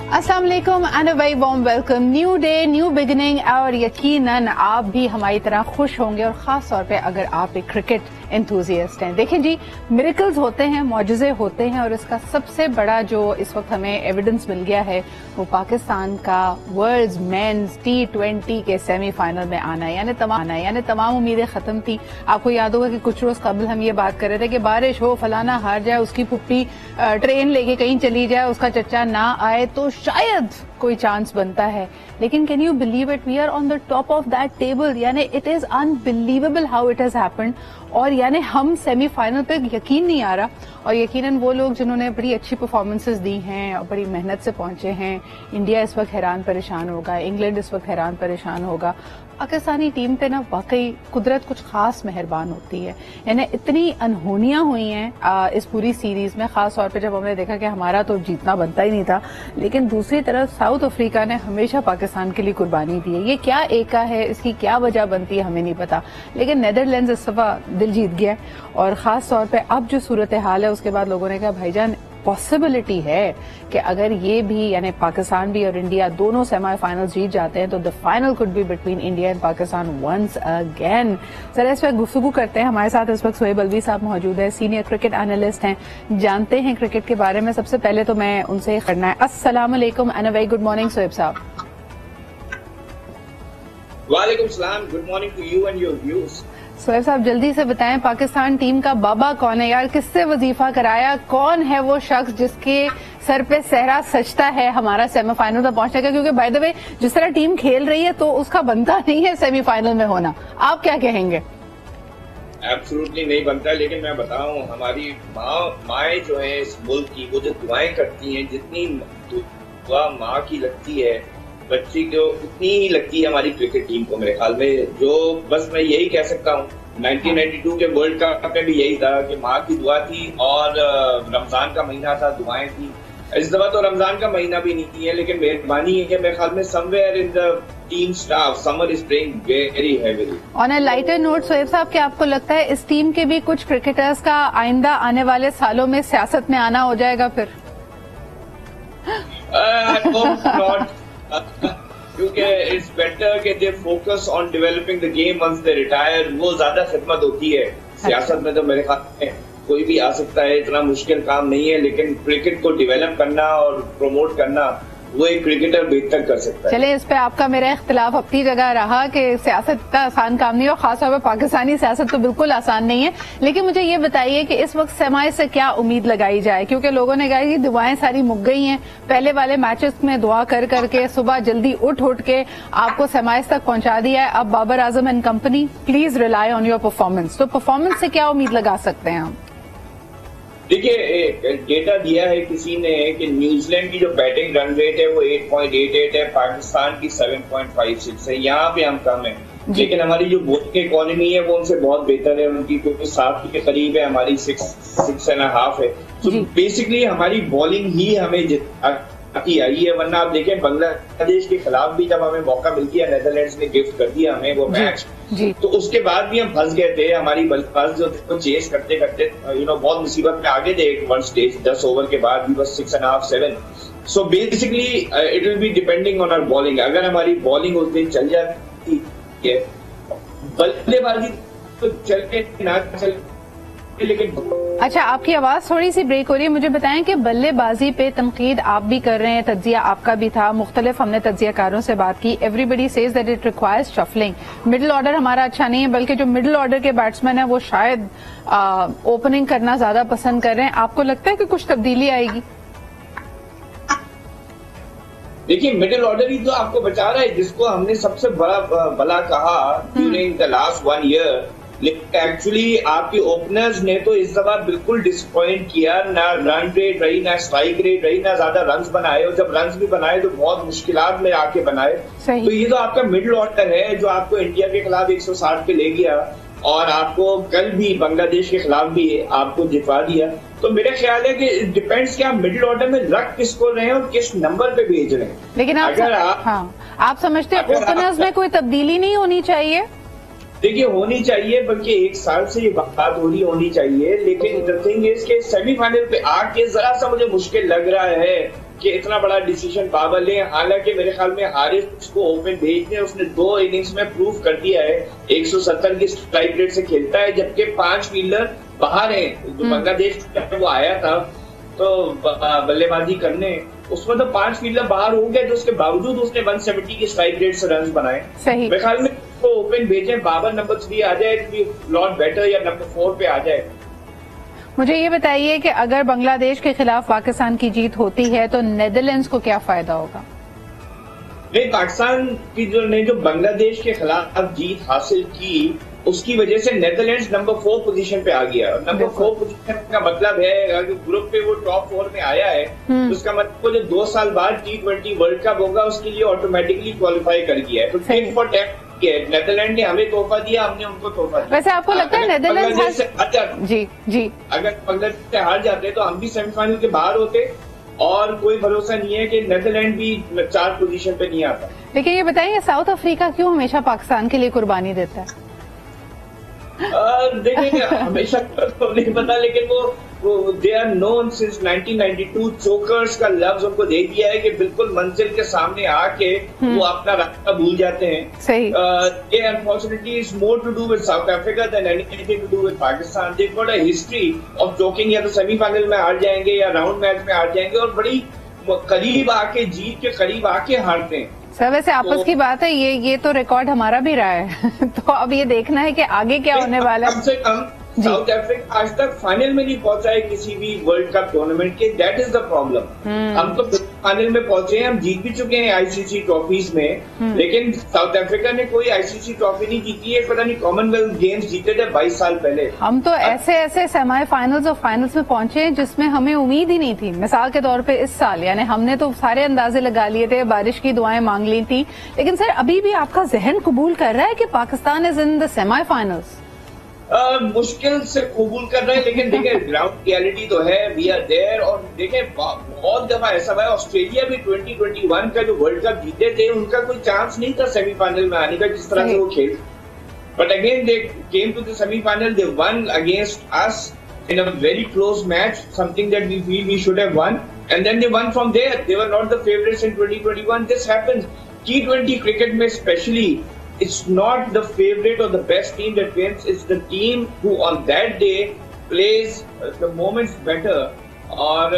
अस्सलाम वालेकुम and a very warm welcome. New day, new beginning, और यकीनन आप भी हमारी तरह खुश होंगे, और खास तौर पे अगर आप एक क्रिकेट एंथुजियास्ट हैं। देखें जी, मिरेकल्स होते हैं, मौजज़े होते हैं, और इसका सबसे बड़ा जो इस वक्त हमें एविडेंस मिल गया है वो पाकिस्तान का वर्ल्ड मेंस T20 के सेमीफाइनल में आना, यानी तमाम उम्मीदें खत्म थी। आपको याद होगा कि कुछ रोज कबल हम ये बात कर रहे थे कि बारिश हो, फलाना हार जाए, उसकी पुप्पी ट्रेन लेके कहीं चली जाए, उसका चच्चा ना आए तो शायद कोई चांस बनता है। लेकिन can you believe it, we are on the top of that table. यानी it is unbelievable how it has happened, और यानी हम सेमीफाइनल पे यकीन नहीं आ रहा। और यकीनन वो लोग जिन्होंने बड़ी अच्छी परफॉर्मेंसेस दी हैं और बड़ी मेहनत से पहुंचे हैं, इंडिया इस वक्त हैरान परेशान होगा, इंग्लैंड इस वक्त हैरान परेशान होगा। पाकिस्तानी टीम पे ना वाकई कुदरत कुछ खास मेहरबान होती है। यानी इतनी अनहोनियां हुई हैं इस पूरी सीरीज में, खास तौर पे जब हमने देखा कि हमारा तो जीतना बनता ही नहीं था, लेकिन दूसरी तरफ साउथ अफ्रीका ने हमेशा पाकिस्तान के लिए कुर्बानी दी है। ये क्या एका है, इसकी क्या वजह बनती है हमें नहीं पता, लेकिन नेदरलैंड्स इस दफा दिल जीत गया। और खास तौर पे अब जो सूरत हाल है, उसके बाद लोगों ने कहा भाईजान पॉसिबिलिटी है कि अगर ये भी यानी पाकिस्तान भी और इंडिया दोनों सेमीफाइनल्स जीत जाते हैं तो the final could be between India and Pakistan once again. Sir, इस वक्त गुफ्तगू करते हैं। हमारे साथ इस वक्त सोहेब अलवी साहब मौजूद है, सीनियर क्रिकेट एनालिस्ट हैं, जानते हैं क्रिकेट के बारे में। सबसे पहले तो मैं उनसे करना है, अस्सलाम वालेकुम and a very good morning Shoaib sahab. वालेकुम सलाम, good morning to you and your viewers. Shoaib sahab, जल्दी से बताएं पाकिस्तान टीम का बाबा कौन है यार, किससे वजीफा कराया, कौन है वो शख्स जिसके सर पे सहरा सजता है हमारा सेमीफाइनल तक पहुंचने का? क्योंकि बाय द वे जिस तरह टीम खेल रही है तो उसका बनता नहीं है सेमीफाइनल में होना। आप क्या कहेंगे? एब्सोल्युटली नहीं बनता, लेकिन मैं बताऊं, हमारी माएँ जो है इस मुल्क की, वो जो दुआएं करती हैं, जितनी दुआ माँ की लगती है बच्ची को उतनी ही लगती है हमारी क्रिकेट टीम को, मेरे ख्याल में। जो बस मैं यही कह सकता हूँ, 1992 के वर्ल्ड कप में भी यही था कि माँ की दुआ थी, और रमजान का महीना था, दुआएं थी। इस दफा तो रमजान का महीना भी नहीं है, लेकिन मेहरबानी है कि मेरे ख्याल में somewhere in the team staff summer is playing very heavily. On a lighter note Shoaib sahab, क्या आपको लगता है इस टीम के भी कुछ क्रिकेटर्स का आइंदा आने वाले सालों में सियासत में आना हो जाएगा फिर? क्योंकि इट्स बेटर कि they focus on developing the game once they retire, वो ज्यादा खिदमत होती है। सियासत में तो मेरे ख्याल में कोई भी आ सकता है, इतना मुश्किल काम नहीं है, लेकिन क्रिकेट को डेवलप करना और प्रमोट करना वो एक क्रिकेटर बेहतर कर सकता है। चले, इस पे आपका मेरा इख्तिलाफ अपनी जगह रहा कि सियासत का आसान काम नहीं है, और खासतौर पर पाकिस्तानी सियासत तो बिल्कुल आसान नहीं है। लेकिन मुझे ये बताइए कि इस वक्त सेमी से क्या उम्मीद लगाई जाए, क्योंकि लोगों ने कहा कि दुआएं सारी मुक गई हैं। पहले वाले मैचेस में दुआ कर करके सुबह जल्दी उठ के आपको सेमी तक पहुंचा दिया है। अब Babar Azam and company, please rely on your performance. तो परफॉर्मेंस से क्या उम्मीद लगा सकते हैं हम? देखिए, डेटा दिया है किसी ने कि न्यूजीलैंड की जो बैटिंग रन रेट है वो 8.88 है, पाकिस्तान की 7.56 है। यहाँ पे हम कम है, लेकिन हमारी जो बॉलिंग इकोनॉमी है वो उनसे बहुत बेहतर है। उनकी क्योंकि 7 के करीब है, हमारी 6.5 है। तो बेसिकली हमारी बॉलिंग ही हमें जिताती आई है। वरना आप देखें, बांग्लादेश के खिलाफ भी जब हमें मौका मिल गया, नेदरलैंड्स ने गिफ्ट कर दिया हमें वो मैच, तो उसके बाद भी हम फंस गए थे। हमारी बल्लेबाज जो थे चेस करते करते बहुत मुसीबत में आगे थे एक वन स्टेज। 10 ओवर के बाद भी बस 6.5 7। So basically it will be depending on our bowling. अगर हमारी बॉलिंग उस दिन चल जाती है, बल्लेबाजी तो चलते ना चल, लेकिन अच्छा, आपकी आवाज थोड़ी सी ब्रेक हो रही है। मुझे बताएं कि बल्लेबाजी पे तनकीद आप भी कर रहे हैं, तज्जिया आपका भी था, मुख्तलिफ हमने तज्जियाकारों से बात की। Everybody says that it requires shuffling. Middle order हमारा अच्छा नहीं है, बल्कि जो मिडिल ऑर्डर के बैट्समैन है वो शायद ओपनिंग करना ज्यादा पसंद कर रहे हैं। आपको लगता है कि कुछ तब्दीली आएगी? देखिए, मिडिल ऑर्डर ही तो आपको बचा रहा है, जिसको हमने सबसे बड़ा भला कहा ड्यूरिंग द लास्ट 1 ईयर। लेकिन एक्चुअली आपके ओपनर्स ने तो इस दफा बिल्कुल डिसअपॉइंट किया। ना रन रेट रही, ना स्ट्राइक रेट रही, ना ज्यादा रन्स बनाए, और जब रन्स भी बनाए तो बहुत मुश्किलात में आके बनाए। तो ये तो आपका मिडिल ऑर्डर है जो आपको इंडिया के खिलाफ 160 पे ले गया, और आपको कल भी बांग्लादेश के खिलाफ भी आपको जितवा दिया। तो मेरा ख्याल है कि डिपेंड्स कि आप मिडिल ऑर्डर में रख किसको रहे हैं और किस नंबर पे भेज रहे हैं। लेकिन आप समझते हैं ओपनर्स में कोई तब्दीली नहीं होनी चाहिए? देखिए होनी चाहिए, बल्कि एक साल से ये बात होनी चाहिए, लेकिन द थिंग इज के सेमीफाइनल पे आके जरा सा मुझे मुश्किल लग रहा है कि इतना बड़ा डिसीजन बाबर ले। हालांकि मेरे ख्याल में हारिस को ओपन भेजने उसने 2 इनिंग्स में प्रूव कर दिया है, 170 की स्ट्राइक रेट से खेलता है, जबकि 5 फील्डर बाहर हैं। जो बांग्लादेश वो आया था तो बल्लेबाजी करने, उसमें तो 5 फील्डर बाहर हो गए, तो उसके बावजूद उसने 170 की स्ट्राइक रेट से रन बनाए। मेरे ख्याल में उसको ओपन भेजें, बाबर नंबर 3 आ जाए, लॉट बेटर या नंबर 4 पे आ जाए। मुझे ये बताइए कि अगर बांग्लादेश के खिलाफ पाकिस्तान की जीत होती है तो नेदरलैंड्स को क्या फायदा होगा? नहीं, पाकिस्तान की जो बांग्लादेश के खिलाफ जीत हासिल की, उसकी वजह से नेदरलैंड्स नंबर 4 पोजीशन पे आ गया। नंबर 4 पोजीशन का मतलब है अगर ग्रुप पे वो टॉप 4 में आया है तो उसका मतलब वो जो 2 साल बाद T20 वर्ल्ड कप होगा उसके लिए ऑटोमेटिकली क्वालिफाई कर गया है। तो टिट फॉर टैट नेदरलैंड ने हमें तोहफा दिया, हमने उनको तोहफा दिया। वैसे आपको लगता है नेदरलैंड्स जी अगर बांग्लादेश से हार जाते तो हम भी सेमीफाइनल के बाहर होते, और कोई भरोसा नहीं है कि नेदरलैंड भी 4 पोजीशन पे नहीं आता। लेकिन ये बताइए साउथ अफ्रीका क्यों हमेशा पाकिस्तान के लिए कुर्बानी देता है? देखिए हमेशा तो नहीं पता, लेकिन वो they are known since 1992, chokers का लफ्ज उनको दे दिया है कि बिल्कुल मंजिल के सामने आके वो अपना रास्ता भूल जाते हैं। सही। ये unfortunately is more to do with South Africa than anything to do with Pakistan. They got a history of choking, या तो सेमीफाइनल में हार जाएंगे या राउंड मैच में हार जाएंगे, और बड़ी करीब आके जीत के करीब आके हारते हैं। सर वैसे आपस की बात है, ये तो रिकॉर्ड हमारा भी रहा है तो अब ये देखना है कि आगे क्या होने वाला है। कम से कम साउथ अफ्रीका आज तक फाइनल में नहीं पहुंचा है किसी भी वर्ल्ड कप टूर्नामेंट के, दैट इज द प्रॉब्लम। हम तो फाइनल में पहुंचे हैं, हम जीत भी चुके हैं आईसीसी ट्रॉफीज में, लेकिन साउथ अफ्रीका ने कोई आईसीसी ट्रॉफी नहीं जीती है। पता नहीं कॉमनवेल्थ गेम्स जीते थे 22 साल पहले। हम तो ऐसे सेमीफाइनल्स और फाइनल्स में पहुंचे हैं जिसमें हमें उम्मीद ही नहीं थी। मिसाल के तौर पे इस साल, यानी हमने तो सारे अंदाजे लगा लिए थे, बारिश की दुआएं मांग ली थी, लेकिन सर अभी भी आपका जहन कबूल कर रहा है कि Pakistan is in the semifinals? मुश्किल से कबूल कर रहे हैं, लेकिन देखिए ग्राउंड रियलिटी तो है, वी आर देयर। और देखिए बहुत दफा ऐसा हुआ है, ऑस्ट्रेलिया भी 2021 का जो वर्ल्ड कप जीते थे उनका कोई चांस नहीं था सेमीफाइनल में आने का, जिस तरह से वो खेल, but again they came to the semifinal, they won against us in a very close match, something that we feel we should have won, and then they won from there. They were not the favorites in 2021. This happens. T20 cricket में especially, it's not the favorite or the best team that wins. It's the team who on that day plays the moments better, और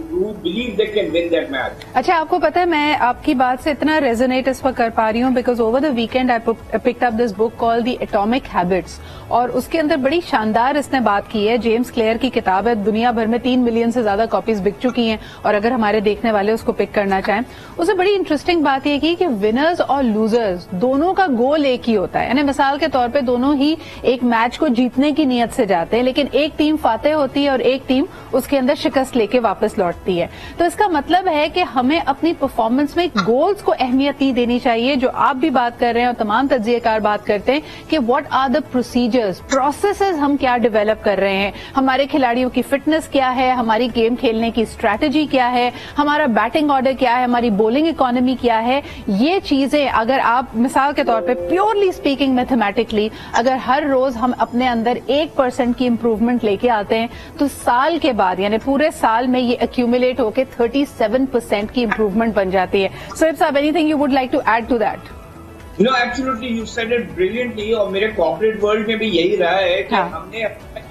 who believe they can win that match. अच्छा, आपको पता है मैं आपकी बात से इतना रेजोनेट इस पर कर पा रही हूँ because over the weekend I picked up this book called the atomic habits, और उसके अंदर बड़ी शानदार इसने बात की है। जेम्स क्लेयर की किताब है, दुनिया भर में 3 मिलियन से ज्यादा कॉपीज बिक चुकी हैं, और अगर हमारे देखने वाले उसको पिक करना चाहें, उसे बड़ी इंटरेस्टिंग बात यह की कि विनर्स और लूजर्स दोनों का गोल एक ही होता है। यानी मिसाल के तौर पर दोनों ही एक मैच को जीतने की नीयत से जाते हैं, लेकिन एक टीम फातेह होती है और एक टीम उसके अंदर शिकस्त लेके वापस लौटती है। तो इसका मतलब है कि हमें अपनी परफॉर्मेंस में गोल्स को अहमियत ही देनी चाहिए, जो आप भी बात कर रहे हैं और तमाम तज्जिएकार बात करते हैं कि what are the procedures, processes हम क्या डेवलप कर रहे हैं, हमारे खिलाड़ियों की फिटनेस क्या है, हमारी गेम खेलने की स्ट्रैटेजी क्या है, हमारा बैटिंग ऑर्डर क्या है, हमारी बॉलिंग इकोनॉमी क्या है। ये चीजें अगर आप मिसाल के तौर पे प्योरली स्पीकिंग मैथमेटिकली अगर हर रोज हम अपने अंदर 1% की इंप्रूवमेंट लेके आते हैं तो साल के बाद यानी पूरे साल में ये एक्यूमुलेट होके 37% की इंप्रूवमेंट बन जाती है। Shoaib sahab, anything you would like to add to that? No, absolutely, you said it brilliantly। और मेरे कॉर्पोरेट वर्ल्ड में भी यही रहा है कि हमने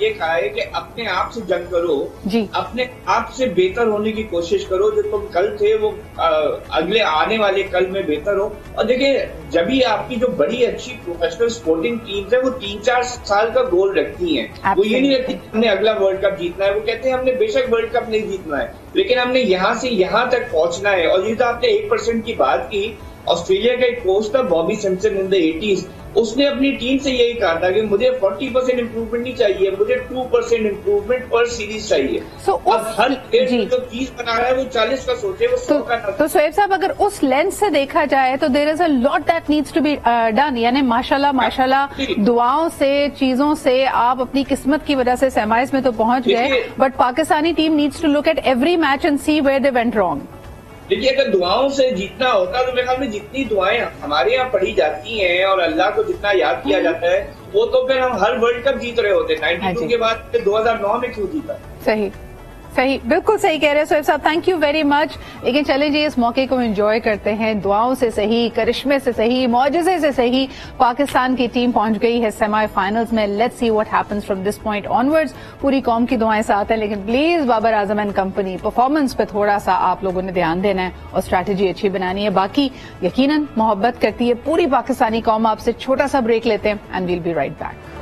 ये कहा है कि अपने आप से जंग करो जी, अपने आप से बेहतर होने की कोशिश करो। जो तुम कल थे वो अगले आने वाले कल में बेहतर हो। और देखिए जब भी आपकी जो बड़ी अच्छी प्रोफेशनल स्पोर्टिंग टीम्स है वो 3-4 साल का गोल रखती हैं। वो ये नहीं रखती हमने अगला वर्ल्ड कप जीतना है, वो कहते हैं हमने बेशक वर्ल्ड कप नहीं जीतना है, लेकिन हमने यहाँ से यहाँ तक पहुंचना है। और ये तो आपने 1% की बात की, ऑस्ट्रेलिया का एक कोच था Bobby Simpson in the 80s, उसने अपनी टीम से यही कहा था कि मुझे 40% इंप्रूवमेंट नहीं चाहिए, मुझे 2% इंप्रूवमेंट पर सीरीज चाहिए। अब हर प्लेयर जो चीज बना रहा है वो 40 का सोचे, वो 100 का ना। तो सोएब साहब, अगर उस लेंस से देखा जाए तो there is a lot that needs to be done. यानी माशाल्लाह दुआओं से, चीजों से आप अपनी किस्मत की वजह से सेमीज में तो पहुंच गए, but Pakistani team needs to look at every match and see where they went wrong. देखिए अगर दुआओं से जीतना होता तो मेरे ख्याल में जितनी दुआएं हमारे यहाँ पढ़ी जाती हैं और अल्लाह को जितना याद किया जाता है वो तो फिर हम हर वर्ल्ड कप जीत रहे होते। 92 के बाद 2009 में क्यों जीता? सही सही, बिल्कुल सही कह रहे हैं सोहेब साहब, थैंक यू वेरी मच। लेकिन चलें जी, इस मौके को एंजॉय करते हैं। दुआओं से सही, करिश्मे से सही, मौजज़े से सही पाकिस्तान की टीम पहुंच गई है सेमीफाइनल्स में। Let's see what happens from this point onwards. पूरी कौम की दुआएं साथ हैं, लेकिन please Babar Azam and company performance पे थोड़ा सा आप लोगों ने ध्यान देना है और स्ट्रैटेजी अच्छी बनानी है। बाकी यकीनन मोहब्बत करती है पूरी पाकिस्तानी कौम आपसे। छोटा सा ब्रेक लेते हैं and we'll be right back.